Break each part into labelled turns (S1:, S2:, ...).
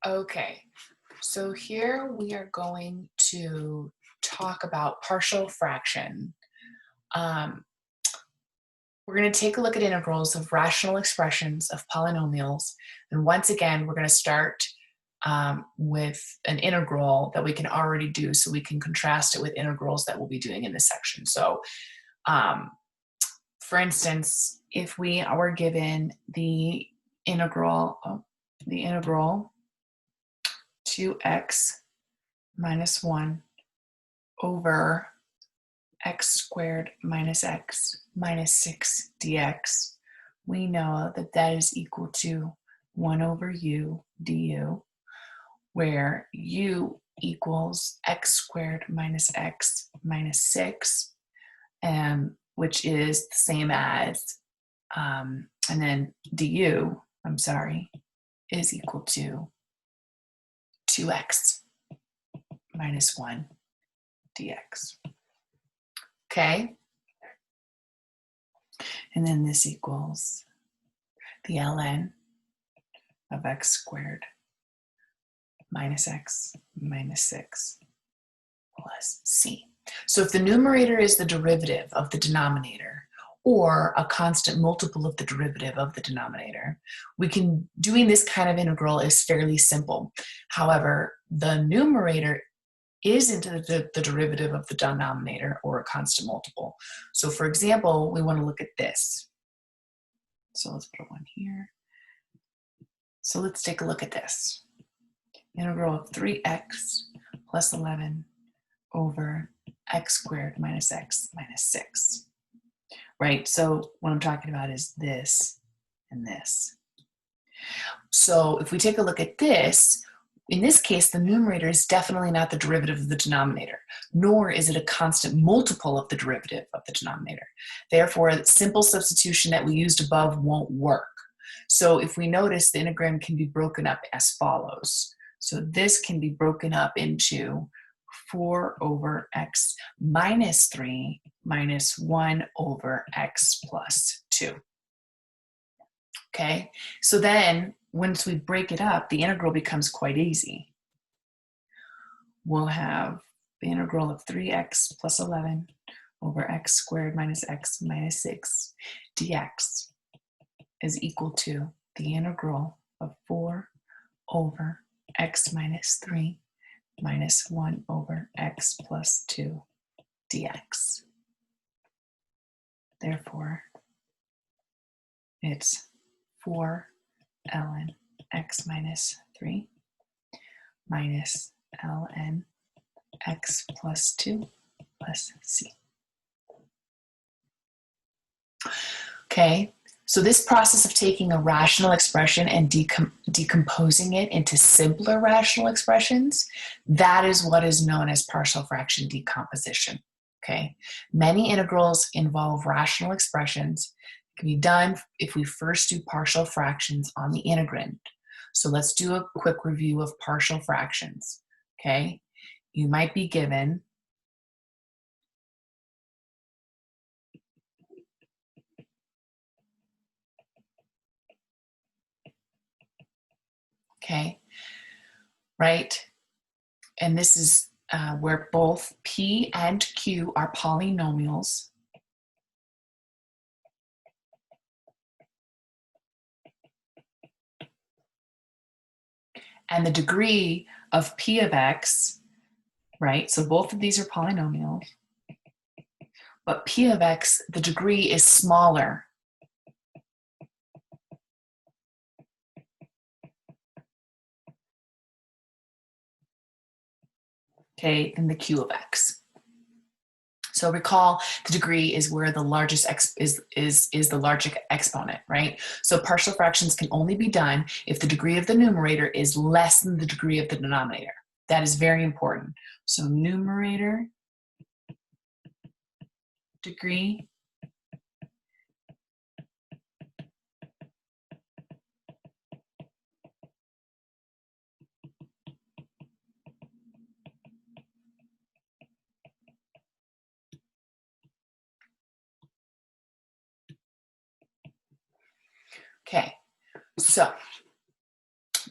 S1: Okay, so here we are going to talk about partial fraction. Um, we're going to take a look at integrals of rational expressions of polynomials. And once again, we're going to start with an integral that we can already do so we can contrast it with integrals that we'll be doing in this section. So for instance, if we were given the integral 2x minus 1 over x squared minus x minus 6 dx, we know that that is equal to 1 over u du, where u equals x squared minus x minus 6, which is the same as, and then du, is equal to 2x minus 1 dx. Okay? And then this equals the ln of x squared minus x minus 6 plus c. So if the numerator is the derivative of the denominator, or a constant multiple of the derivative of the denominator, doing this kind of integral is fairly simple. However, the numerator isn't the derivative of the denominator or a constant multiple. So for example, we want to look at this. So let's put a 1 here. So let's take a look at this. Integral of 3x plus 11 over x squared minus x minus 6. Right? So what I'm talking about is this and this. So if we take a look at this, in this case, the numerator is definitely not the derivative of the denominator, nor is it a constant multiple of the derivative of the denominator. Therefore, simple substitution that we used above won't work. So if we notice, the integral can be broken up as follows. So this can be broken up into 4 over x minus 3 minus 1 over x plus 2. Okay, so then once we break it up, the integral becomes quite easy. We'll have the integral of 3x plus 11 over x squared minus x minus 6 dx is equal to the integral of 4 over x minus 3 minus 1 over x plus 2 dx. Therefore, it's 4 ln x minus 3 minus ln x plus 2 plus c. Okay, so this process of taking a rational expression and decomposing it into simpler rational expressions, that is what is known as partial fraction decomposition. Okay, many integrals involve rational expressions. It can be done if we first do partial fractions on the integrand. So let's do a quick review of partial fractions. Okay, you might be given right? And this is where both P and Q are polynomials. And the degree of P of X, right? So both of these are polynomials. But P of X, the degree is smaller. Okay, than the Q of X. So recall, the degree is where the largest is the largest exponent, right? So partial fractions can only be done if the degree of the numerator is less than the degree of the denominator. That is very important. So numerator, degree, okay, so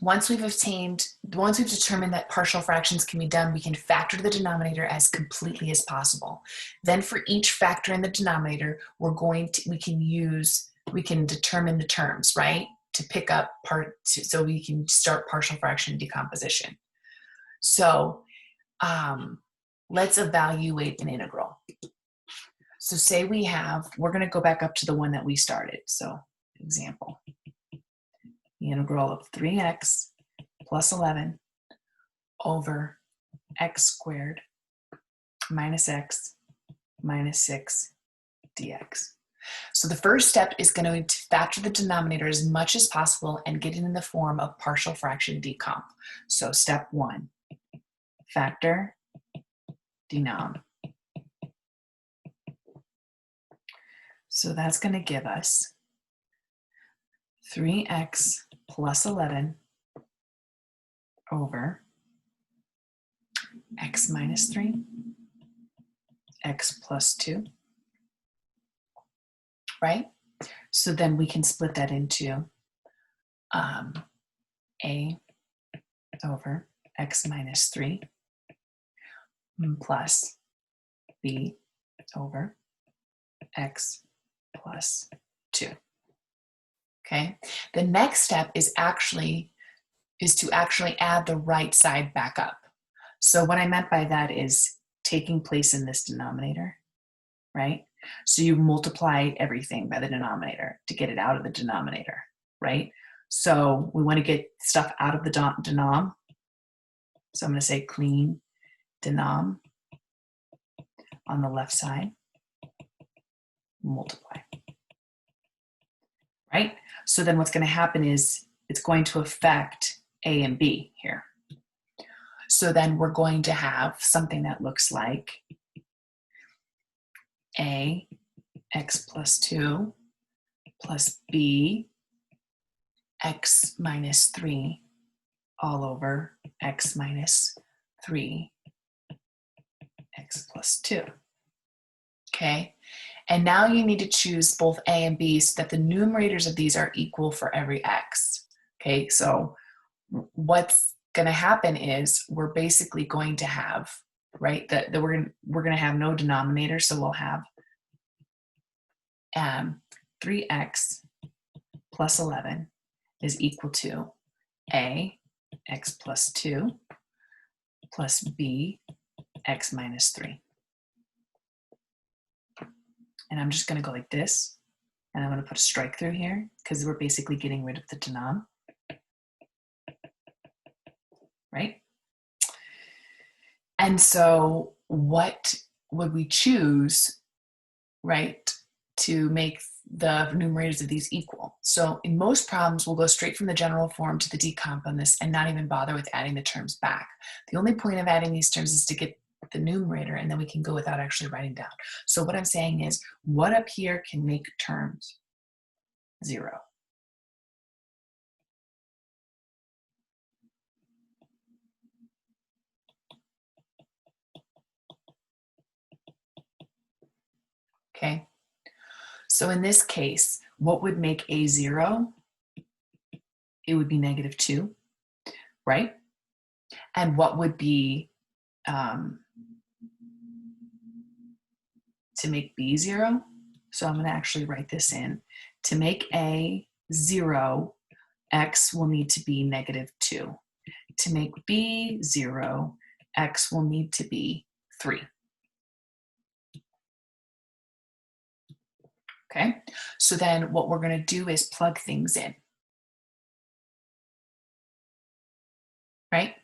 S1: once we've determined that partial fractions can be done, we can factor the denominator as completely as possible. Then for each factor in the denominator, we can determine the terms, right? To pick up so we can start partial fraction decomposition. So let's evaluate an integral. So say we're going to go back up to the one that we started. So example, the integral of 3x plus 11 over x squared minus x minus 6 dx. So the first step is going to factor the denominator as much as possible and get it in the form of partial fraction decomp. So step 1, factor denom. So that's going to give us 3x plus 11 over x minus 3, x plus 2, right? So then we can split that into a over x minus 3 plus b over x plus 2. Okay, the next step is to actually add the right side back up. So what I meant by that is taking place in this denominator, right? So you multiply everything by the denominator to get it out of the denominator, right? So we want to get stuff out of the denom. So I'm going to say clean denom on the left side, multiply, right? So then what's going to happen is it's going to affect a and b here. So then we're going to have something that looks like a x plus 2 plus b x minus 3 all over x minus 3 x plus 2. Okay, and now you need to choose both a and b so that the numerators of these are equal for every x. Okay, so what's going to happen is we're basically going to have, right, that we're going to have no denominator, so we'll have 3x plus 11 is equal to a x plus 2 plus b x minus 3. And I'm just going to go like this, and I'm going to put a strike through here because we're basically getting rid of the denom, right? And so what would we choose, right, to make the numerators of these equal? So in most problems, we'll go straight from the general form to the decomp on this and not even bother with adding the terms back. The only point of adding these terms is to get the numerator, and then we can go without actually writing down. So what I'm saying is, what up here can make terms 0? Okay, so in this case, what would make a 0? It would be -2, right? And what would be to make b 0? So I'm going to actually write this in. To make a 0, x will need to be -2. To make b 0, x will need to be 3. Okay, so then what we're going to do is plug things in, right?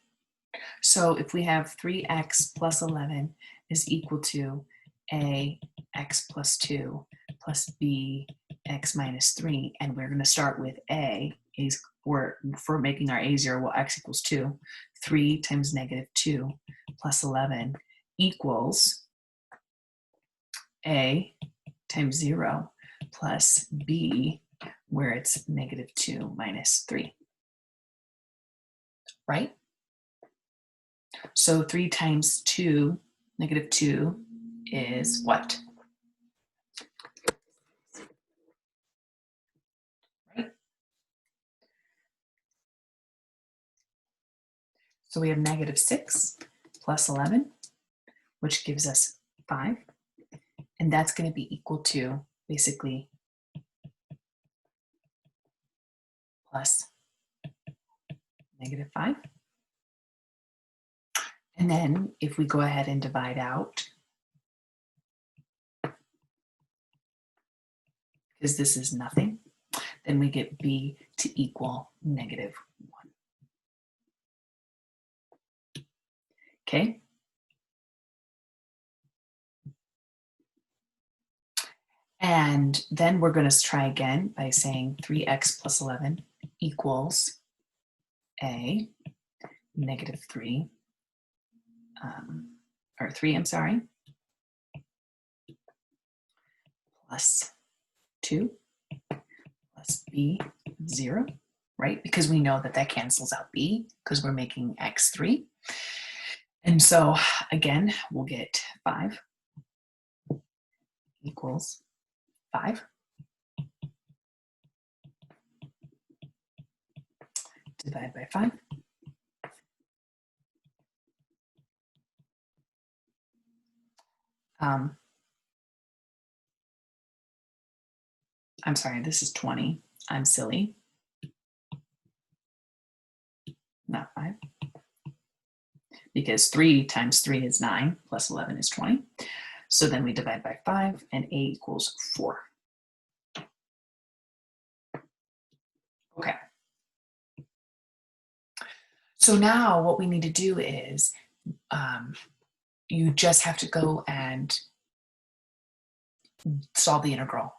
S1: So if we have 3x plus 11 is equal to a x plus 2 plus b x minus 3, and we're going to start with a, is for making our a 0, well, x equals 2. 3 times -2 plus 11 equals a times 0 plus b, where it's -2 minus 3, right? So 3 times 2, -2, is what? Right? So we have negative 6 plus 11, which gives us 5. And that's going to be equal to basically plus negative 5. And then if we go ahead and divide out, because this is nothing, then we get b to equal negative 1. Okay? And then we're going to try again by saying 3x plus 11 equals a negative 3, or 3, I'm sorry, plus 2 plus b 0, right? Because we know that that cancels out b because we're making x 3. And so again, we'll get 5 equals 5. Divide by 5. I'm sorry, this is 20. I'm silly. Not 5. Because 3 times 3 is 9, plus 11 is 20. So then we divide by 5, and a equals 4. Okay. So now what we need to do is you just have to go and solve the integral.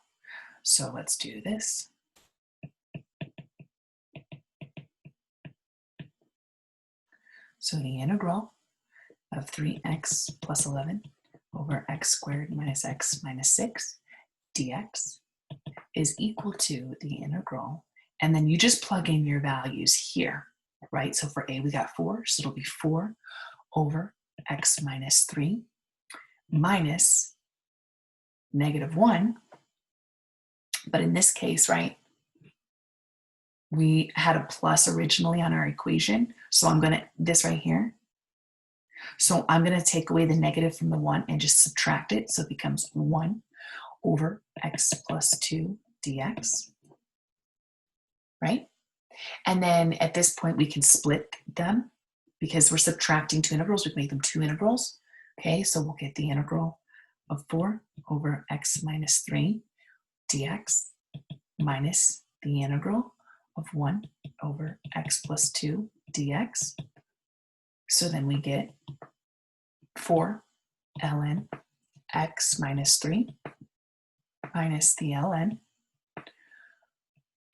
S1: So let's do this. So the integral of 3x plus 11 over x squared minus x minus 6 dx is equal to the integral. And then you just plug in your values here, right? So for a, we got 4, so it'll be 4 over x minus 3 minus negative 1. But in this case, right, we had a plus originally on our equation. So I'm going to, this right here. So I'm going to take away the negative from the 1 and just subtract it. So it becomes 1 over x plus 2 dx, right? And then at this point, we can split them because we're subtracting two integrals. We can make them two integrals. Okay, so we'll get the integral of 4 over x minus 3 dx minus the integral of 1 over x plus 2 dx. So then we get 4 ln x minus 3 minus the ln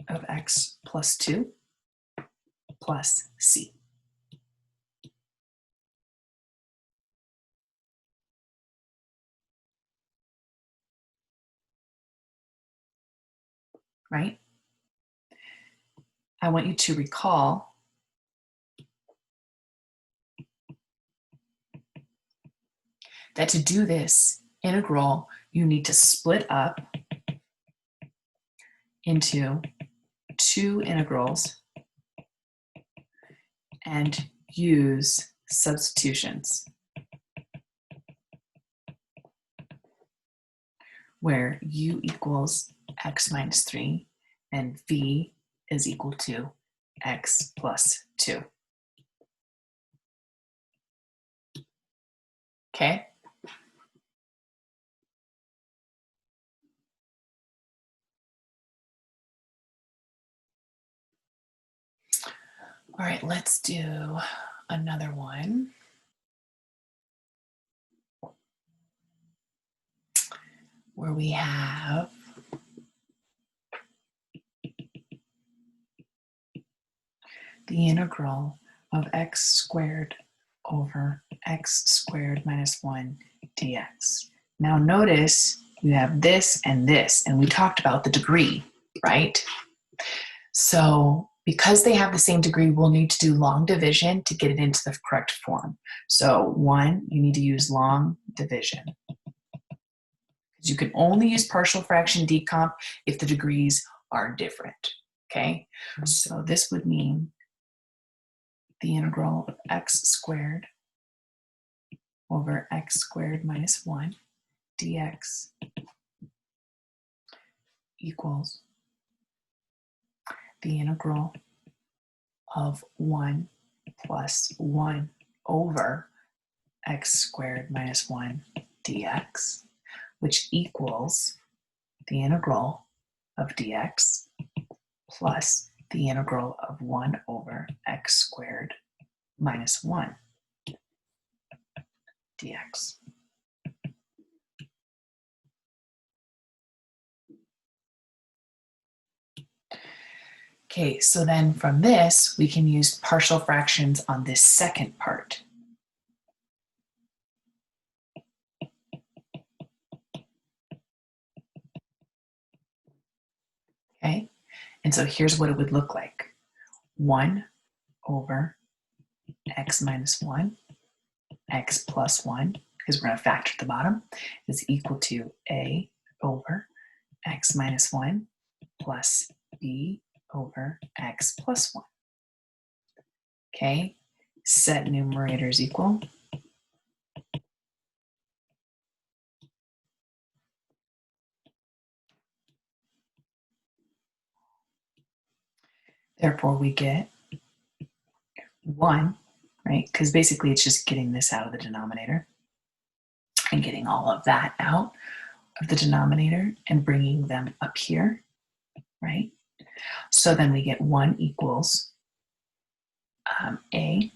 S1: of x plus 2 plus c. Right? I want you to recall that to do this integral, you need to split up into two integrals and use substitutions where u equals x minus 3 and v is equal to x plus 2. Okay? All right, let's do another one. Where we have the integral of x squared over x squared minus 1 dx. Now notice you have this, and we talked about the degree, right? So because they have the same degree, we'll need to do long division to get it into the correct form. So 1, you need to use long division. You can only use partial fraction decomp if the degrees are different, okay? So this would mean the integral of x squared over x squared minus 1 dx equals the integral of 1 plus 1 over x squared minus 1 dx, which equals the integral of dx plus the integral of 1 over x squared minus 1 dx. Okay, so then from this, we can use partial fractions on this second part. Okay, and so here's what it would look like. 1 over x minus 1, x plus 1, because we're going to factor at the bottom, is equal to a over x minus 1 plus b over x plus 1. Okay, set numerators equal. Therefore, we get 1, right? Because basically it's just getting this out of the denominator and getting all of that out of the denominator and bringing them up here, right? So then we get 1 equals a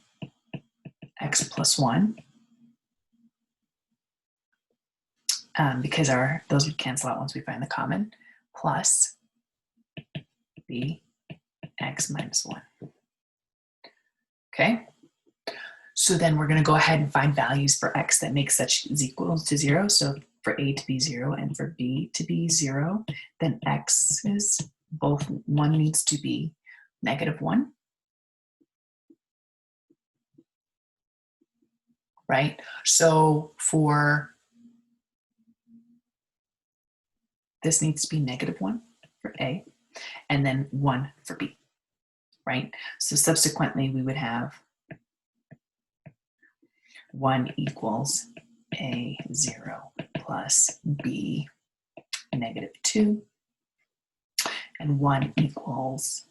S1: x plus 1, because those would cancel out once we find the common, plus b x minus 1. Okay, so then we're going to go ahead and find values for x that make such is equal to 0. So for a to be 0 and for b to be 0, then x is both, one needs to be -1, right? So for this needs to be -1 for a, and then 1 for b, right? So subsequently we would have 1 equals a 0 plus b -2, and 1 equals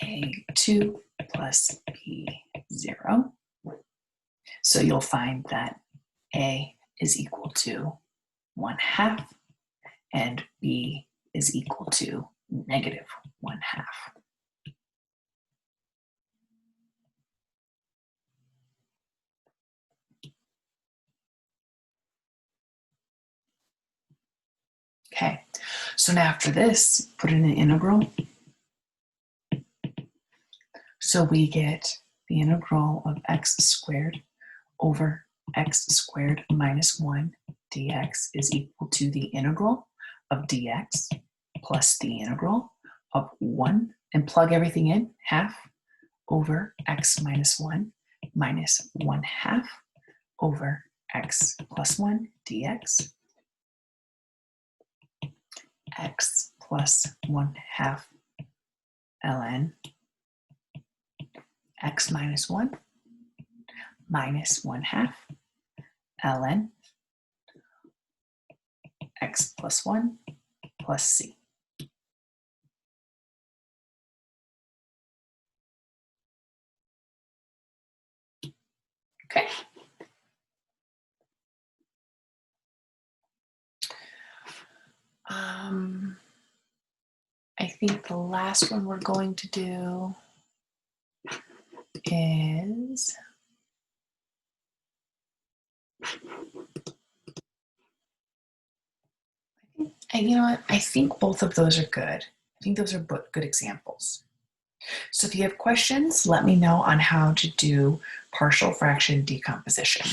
S1: a 2 plus b 0. So you'll find that a is equal to 1/2 and b is equal to -1/2. Okay, so now after this, put in an integral. So we get the integral of x squared over x squared minus 1 dx is equal to the integral of dx plus the integral of 1, and plug everything in, 1/2 over x minus 1 minus 1/2 over x plus 1 dx, x plus 1/2 ln x minus 1 minus 1/2 ln x plus 1 plus c. Okay. I think the last one we're going to do is, you know what? I think both of those are good. I think those are good examples. So if you have questions, let me know on how to do partial fraction decomposition.